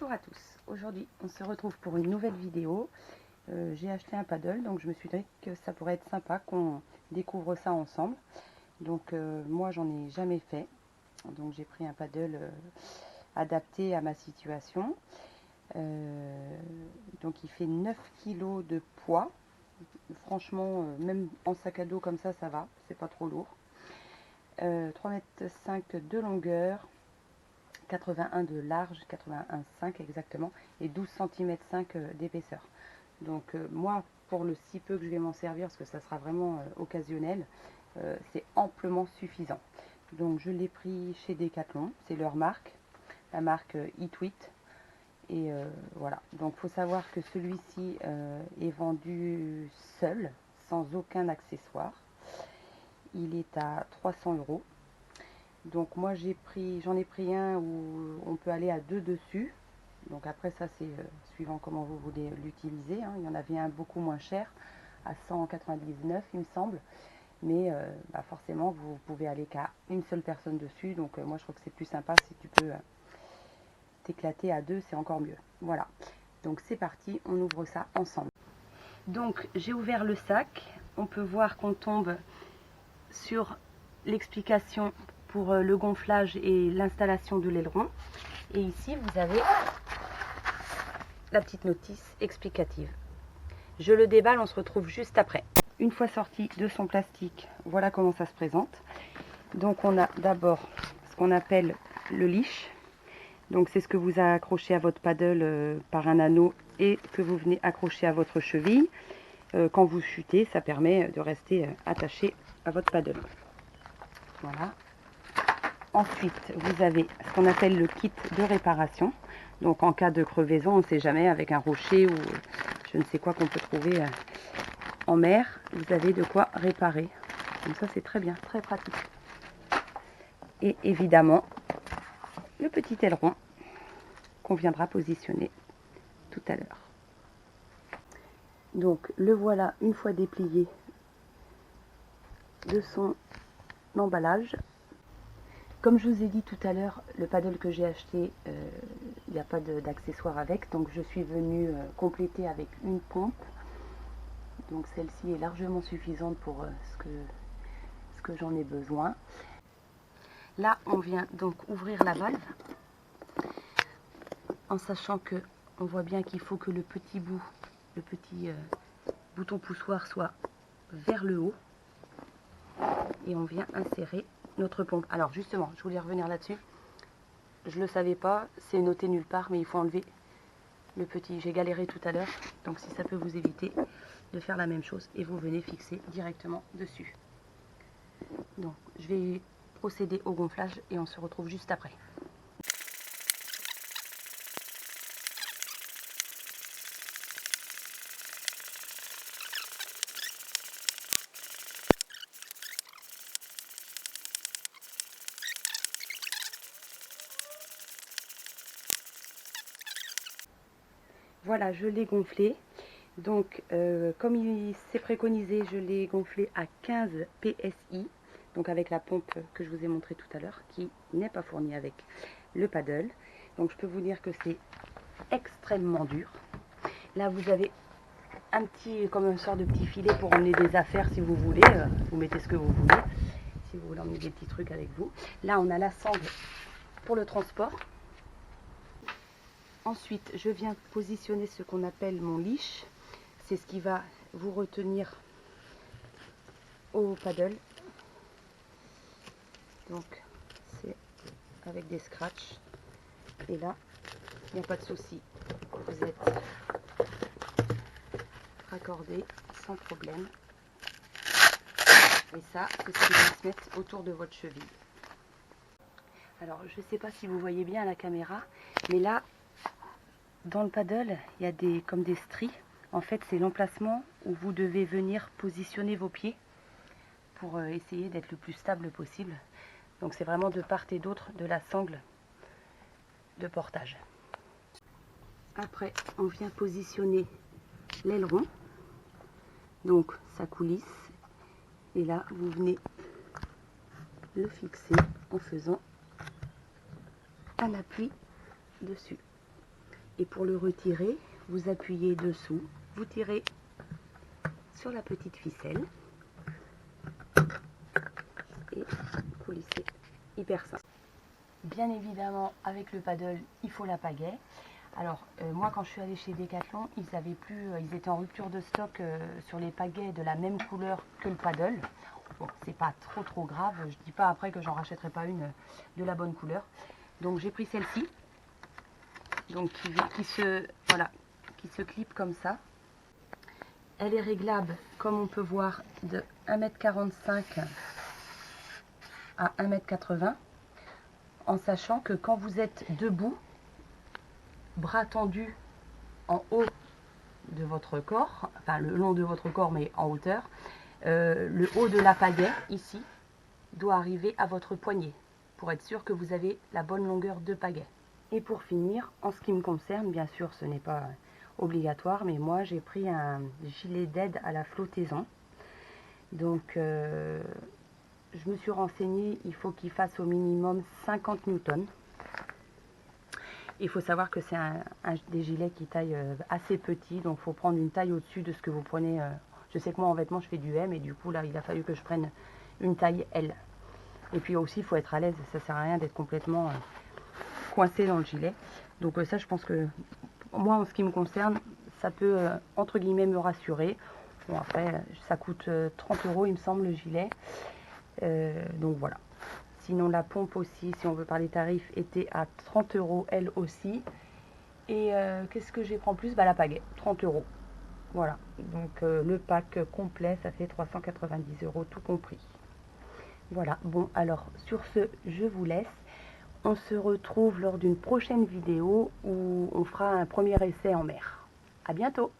Bonjour à tous, aujourd'hui on se retrouve pour une nouvelle vidéo. J'ai acheté un paddle, donc je me suis dit que ça pourrait être sympa qu'on découvre ça ensemble. Donc moi j'en ai jamais fait, donc j'ai pris un paddle adapté à ma situation. Donc il fait 9 kg de poids, franchement même en sac à dos comme ça va, c'est pas trop lourd. 3,5 m de longueur, 81 de large, 81,5 exactement, et 12 cm 5 d'épaisseur. Donc moi, pour le si peu que je vais m'en servir, parce que ça sera vraiment occasionnel, c'est amplement suffisant. Donc je l'ai pris chez Decathlon, c'est leur marque, la marque Hitwit. Et voilà, donc il faut savoir que celui-ci est vendu seul, sans aucun accessoire. Il est à 300 €. Donc moi j'en ai pris un où on peut aller à 2 dessus. Donc après ça c'est suivant comment vous voulez l'utiliser, hein. Il y en avait un beaucoup moins cher, à 199 il me semble. Mais forcément vous pouvez aller qu'à une seule personne dessus. Donc moi je trouve que c'est plus sympa si tu peux t'éclater à 2, c'est encore mieux. Voilà, donc c'est parti, on ouvre ça ensemble. Donc j'ai ouvert le sac, on peut voir qu'on tombe sur l'explication pour le gonflage et l'installation de l'aileron. Et ici, vous avez la petite notice explicative. Je le déballe, on se retrouve juste après. Une fois sorti de son plastique, voilà comment ça se présente. Donc on a d'abord ce qu'on appelle le leash. Donc c'est ce que vous accrochez à votre paddle par un anneau et que vous venez accrocher à votre cheville. Quand vous chutez, ça permet de rester attaché à votre paddle. Voilà. Ensuite, vous avez ce qu'on appelle le kit de réparation. Donc en cas de crevaison, on ne sait jamais, avec un rocher ou je ne sais quoi qu'on peut trouver en mer, vous avez de quoi réparer. Donc ça c'est très bien, très pratique. Et évidemment, le petit aileron qu'on viendra positionner tout à l'heure. Donc le voilà une fois déplié de son emballage. Comme je vous ai dit tout à l'heure, le paddle que j'ai acheté, il n'y a pas d'accessoire avec, donc je suis venue compléter avec une pompe. Donc celle-ci est largement suffisante pour ce que j'en ai besoin. Là, on vient donc ouvrir la valve, en sachant que on voit bien qu'il faut que le petit bouton poussoir soit vers le haut. Et on vient insérer notre pompe. Alors justement, je voulais revenir là-dessus. Je ne le savais pas, c'est noté nulle part, mais il faut enlever le petit. J'ai galéré tout à l'heure, donc si ça peut vous éviter de faire la même chose, et vous venez fixer directement dessus. Donc je vais procéder au gonflage et on se retrouve juste après. Voilà, je l'ai gonflé. Donc, comme il s'est préconisé, je l'ai gonflé à 15 PSI. Donc avec la pompe que je vous ai montré tout à l'heure, qui n'est pas fournie avec le paddle. Donc je peux vous dire que c'est extrêmement dur. Là, vous avez un petit, comme une sorte de petit filet pour emmener des affaires si vous voulez. Vous mettez ce que vous voulez, si vous voulez emmener des petits trucs avec vous. Là, on a la sangle pour le transport. Ensuite, je viens positionner ce qu'on appelle mon leash. C'est ce qui va vous retenir au paddle. Donc, c'est avec des scratchs. Et là, il n'y a pas de souci. Vous êtes raccordé sans problème. Et ça, c'est ce qui va se mettre autour de votre cheville. Alors, je ne sais pas si vous voyez bien à la caméra, mais là, dans le paddle, il y a comme des stries. En fait, c'est l'emplacement où vous devez venir positionner vos pieds pour essayer d'être le plus stable possible. Donc c'est vraiment de part et d'autre de la sangle de portage. Après, on vient positionner l'aileron. Donc ça coulisse. Et là, vous venez le fixer en faisant un appui dessus. Et pour le retirer, vous appuyez dessous, vous tirez sur la petite ficelle et vous lissez. Hyper simple. Bien évidemment, avec le paddle, il faut la pagaie. Alors, moi, quand je suis allée chez Decathlon, ils étaient en rupture de stock sur les pagaies de la même couleur que le paddle. Bon, c'est pas trop grave. Je dis pas après que j'en rachèterai pas une de la bonne couleur. Donc, j'ai pris celle-ci, donc qui se clip comme ça. Elle est réglable, comme on peut voir, de 1,45 m à 1,80 m, en sachant que quand vous êtes debout, bras tendus en haut de votre corps, enfin le long de votre corps mais en hauteur, le haut de la pagaie ici doit arriver à votre poignet pour être sûr que vous avez la bonne longueur de pagaie. Et pour finir, en ce qui me concerne, bien sûr ce n'est pas obligatoire, mais moi j'ai pris un gilet d'aide à la flottaison. Donc je me suis renseignée, il faut qu'il fasse au minimum 50 newtons. Il faut savoir que c'est des gilets qui taillent assez petit, donc il faut prendre une taille au-dessus de ce que vous prenez. Je sais que moi en vêtements je fais du M, et du coup là il a fallu que je prenne une taille L. Et puis aussi il faut être à l'aise, ça sert à rien d'être complètement coincé dans le gilet. Donc ça je pense que moi en ce qui me concerne, ça peut entre guillemets me rassurer. Bon après ça coûte 30 € il me semble le gilet. Donc voilà. Sinon la pompe aussi, si on veut parler tarifs, était à 30 € elle aussi. Et qu'est-ce que j'ai pris en plus? Bah la pagaie, 30 €. Voilà, donc le pack complet, ça fait 390 € tout compris. Voilà, bon alors sur ce, je vous laisse. On se retrouve lors d'une prochaine vidéo où on fera un premier essai en mer. À bientôt!